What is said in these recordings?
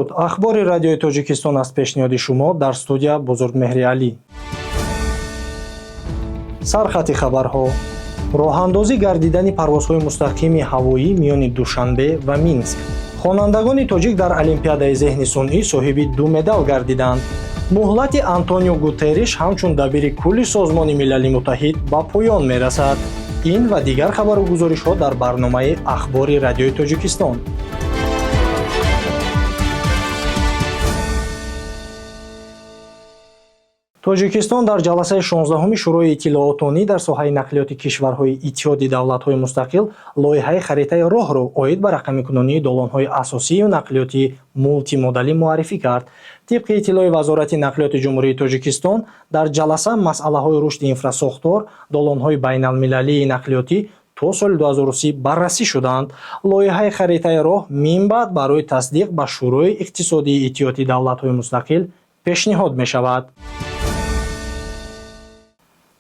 درود. اخبار رادیوی تاجیکستان از پیشنهاد شما در استودیو بزرگمهر علی. سرخط خبرها: راهاندازی گردیدن پروازهای مستقیم هوایی میان دوشنبه و مینسک. خوانندگان تاجیک در المپیادای ذهن صنعی صاحب 2 مدال گردیدند. مهلت آنتونیو گوتریش همچون دبیر کل سازمان ملل متحد با پایان میرسد. این و دیگر خبر و گزارش ها در برنامه اخبار رادیوی تاجیکستان. тоҷикистон дар ҷаласаи 16-уми шӯрои иттилоотонӣ дар соҳаи нақлиёти кишварҳои иттиҳоди давлатҳои мустақил лоиҳаи харитаи роҳро оид ба рақамикунонии долонҳои асосию нақлиёти мултимодалӣ муаррифӣ кард. тибқи иттилои вазорати нақлиёти ҷумҳурии тоҷикистон дар ҷаласа масъалаҳои рушди инфрасохтор, долонҳои байналмилалии нақлиётӣ то соли 2030 баррасӣ шуданд. лоиҳаи харитаи роҳ минбаъд барои тасдиқ ба шӯрои иқтисодии иттиҳоди давлатҳои мустақил пешниҳод мешавад.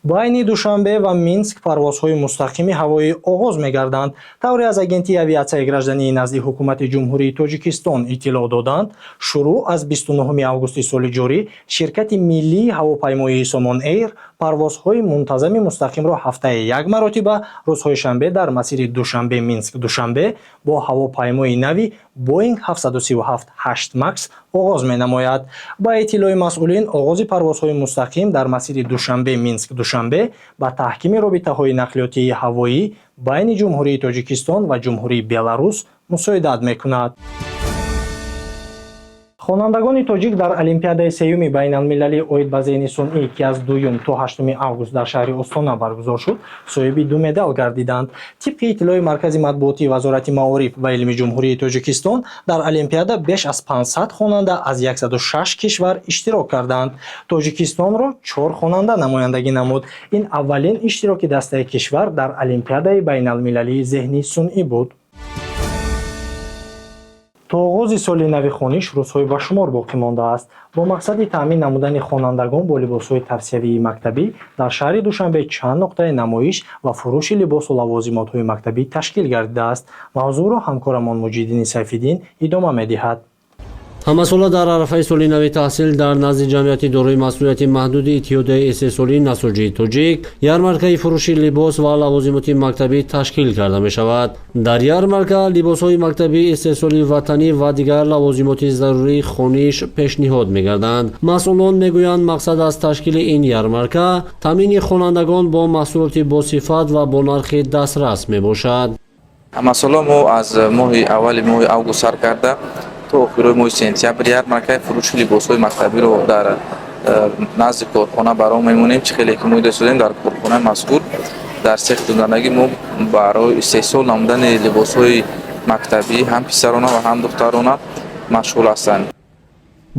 байни душанбе ва минск парвозҳои мустақими ҳавоӣ оғоз мегарданд. тавре аз агентии авиатсияи граждании назди ҳукумати ҷумҳурии тоҷикистон иттилоъ доданд, шуруъ аз 29 августи соли ҷорӣ ширкати миллии ҳавопаймоии Somon Air парвозҳои мунтазами мустақимро ҳафтаи 1 маротиба рӯзҳои шанбе дар масири душанбе минск душанбе бо ҳавопаймои нави Boeing 737-8 Max оғоз менамояд. ба иттилои масъулин, оғози парвозҳои мустақим дар масири душанбе минск душанбе ба таҳкими робитаҳои нақлиётии ҳавоӣ байни ҷумҳурии Тоҷикистон ва ҷумҳурии Беларус мусоидат мекунад. خوانندگان تاجیک در المپیادای سیومی بین‌المللی اوید به ذهن صنعی که از 2 تا 8 آگوست در شهر استانا برگزار شد، صاحب 2 مدال گردیدند. طبق اطلاع مرکز مطبوعاتی وزارت معارف و علم جمهوری تاجیکستان، در المپیادا بیش از 500 خواننده از 106 کشور اشتراک کردند. تاجیکستان را 4 خواننده نمایندگی نمود. این اولین اشتراک دسته کشور در المپیادای بین‌المللی ذهن صنعی بود. تا آغاز سال نو خوانش روزهای به شمار باقی مانده است. با مقصد تامین نمودن خوانندگان با لباسهای توصیوی مکتبی در شهر دوشنبه چند نقطه نمایش و فروش لباس و لوازمات‌های مکتبی تشکیل گردیده است. موضوع را همکارمان مجیدین سیف‌الدین ادامه می‌دهد. ҳамасола дар арафаи соли нави таҳсил дар назди ҷамъияти дорои масъулияти маҳдуди иттиҳодияи истеҳсолии насоҷии тоҷик ярмаркаи фурӯши либос ва лавозимоти мактабӣ ташкил карда мешавад. дар ярмарка либосҳои мактабии истеҳсолии ватанӣ ва дигар лавозимоти зарурии хониш пешниҳод мегарданд. масъулон мегӯянд мақсад аз ташкили ин ярмарка таъмини хонандагон бо маҳсулоти босифат ва бо нархи дастрас мебошад. ҳамасола мо аз моҳи аввали моҳи август сар карда то охирои моҳи сентябр ярмаркаи фурӯши либосҳои мактабиро дар назди корхона баром мемонем. чӣ хеле ки мо дастодем дар корхонаи мазкур дар сехи донданагӣ мо барои истеҳсол намудани либосҳои мактабӣ ҳам писарона ва ҳам духтарона машғул ҳастанд.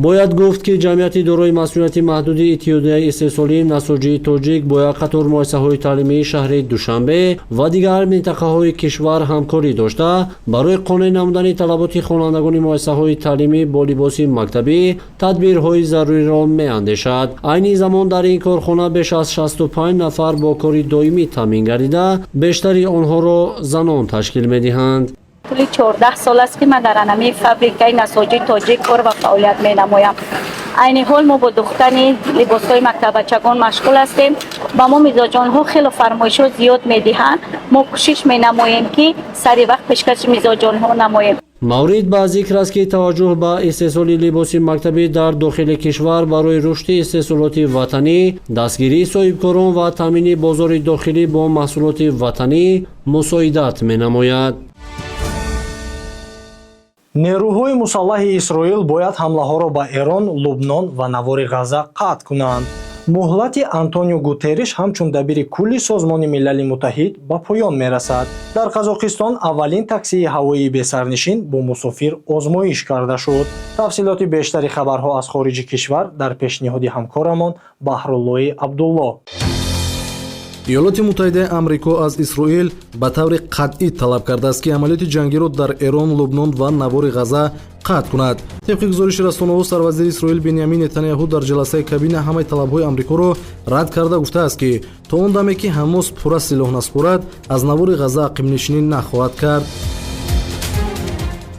бояд гуфт ки ҷамъияти дорои масъулияти маҳдуди иттиҳодияи истеҳсолии насоҷии тоҷик бо як қатор муассисаҳои таълимии шаҳри душанбе ва дигар минтақаҳои кишвар ҳамкорӣ дошта барои қонеъ намудани талаботи хонандагони муассисаҳои таълимӣ бо либоси мактабӣ тадбирҳои заруриро меандешад. айни замон дар ин корхона беш аз 65 нафар бо кори доимӣ таъмин гардида, бештари онҳоро занон ташкил медиҳанд. طول 14 سال است که من در انمی فابریکای نساجی تاجیک کار و فعالیت می نمایم. عین حال ما با دختن لباس‌های مکتب بچگان مشغول هستیم. با ما مزاجان‌ها خیلی فرمایش‌ها زیاد می‌دهند. ما کوشش می‌نماییم که سر وقت پیشکش مزاجان‌ها نماییم. маврид ба зикр аст ки таваҷҷӯҳ ба истеҳсоли либоси мактабӣ дар дохили кишвар барои рушди истеҳсолоти ватанӣ, дастгирии соҳибкорон ва таъмини бозори дохилӣ бо маҳсулоти ватанӣ мусоидат менамояд. нерӯҳои мусаллаҳи исроил бояд ҳамлаҳоро ба Эрон, Лубнон ва навори Ғаза қатъ кунанд. муҳлати Антонио Гутериш ҳамчун дабири кулли созмони милали муттаҳид ба поён мерасад. дар Қазоқистон аввалин таксии ҳавоии бесарнишин бо мусофир озмоиш карда шуд. тафсилоти бештари хабарҳо аз хориҷи кишвар дар пешниҳоди ҳамкорамон Баҳруллои Абдулло. иёлоти муттаҳидаи амрико аз исроил ба таври қатъӣ талаб кардааст ки амалиёти ҷангиро дар Эрон, Лубнон ва навори Ғаза қатъ кунад. طبق гузориши расонаҳо, сарвазири Исроил Беньямин Нетаньяҳу дар ҷаласаи кабина ҳамаи талабҳои амрикоро рад карда гуфтааст ки то он даме ки Ҳамос пурра силоҳ наспорад, аз навори Ғаза ақимнишинӣ нахоҳад кард.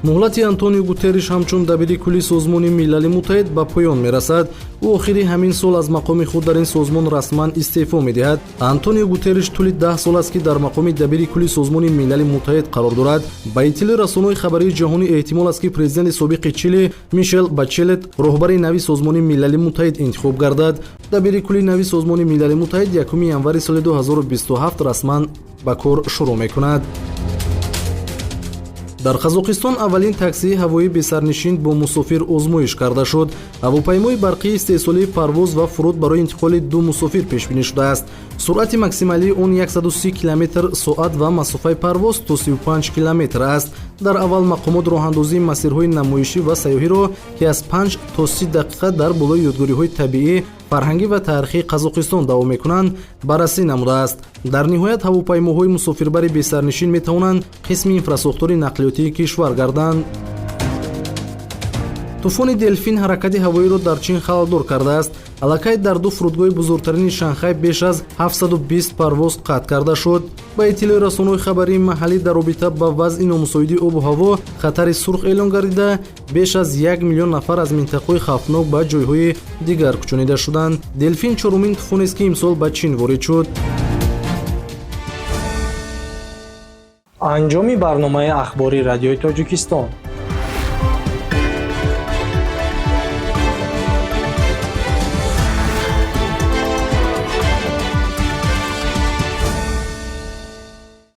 муҳлати Антонио Гутерриш ҳамчун дабири кулли Созмони Милали Муттаҳид ба поён мерасад. ӯ охири ҳамин сол аз мақоми худ дар ин созмон расман истеъфо медиҳад. Антонио Гутерриш тӯли 10 сол аст ки дар мақоми дабири кулли Созмони Милали Муттаҳид қарор дорад. Ба иттилоъи расонаҳои хабарии ҷаҳонӣ эҳтимол аст ки президенти собиқи Чили Мишел Бачелет роҳбари нави Созмони Милали Муттаҳид интихоб гардад. дабири кулли нави Созмони Милали Муттаҳид 1 январи соли 2027 расман ба кор шурӯъ мекунад. дар Қазоқистон аввалин таксии ҳавоӣ бесарнишин бо мусофир озмоиш карда шуд. ҳавопаймои барқии истеҳсолии парвоз ва фуруд барои интиқоли 2 мусофир пешбинӣ шудааст. суръати максималии он 130 км/соат ва масофаи парвоз то 35 км аст. дар аввал мақомот роҳандозии масирҳои намоишӣ ва сайёҳиро ки аз 5 то 30 дақиқа дар болои ёдгориҳои табиӣ, фарҳангӣ ва таърихии Қазоқистон давом мекунанд, баррасӣ намудааст. дар ниҳоят ҳавопаймоҳои мусофирбари бесарнишин метавонанд қисми инфраструктураи нақлиётии кишвар гарданд. тӯфони Делфин ҳаракати ҳавоиро дар Чин халалдор кардааст. аллакай дар 2 фурудгоҳи бузургтарини Шанхай беш аз 720 парвоз қатъ карда шуд. ба иттилоъи расонаҳои хабарии маҳаллӣ дар робита ба вазъи номусоидии обу ҳаво хатари сурх эълон гардида, беш аз 1 миллион нафар аз минтақаҳои хавфнок ба ҷойҳои дигар кӯчонида шуданд. Делфин чорумин тӯфонест ки имсол ба Чин ворид шуд. анҷоми барномаи ахбори Радиои Тоҷикистон.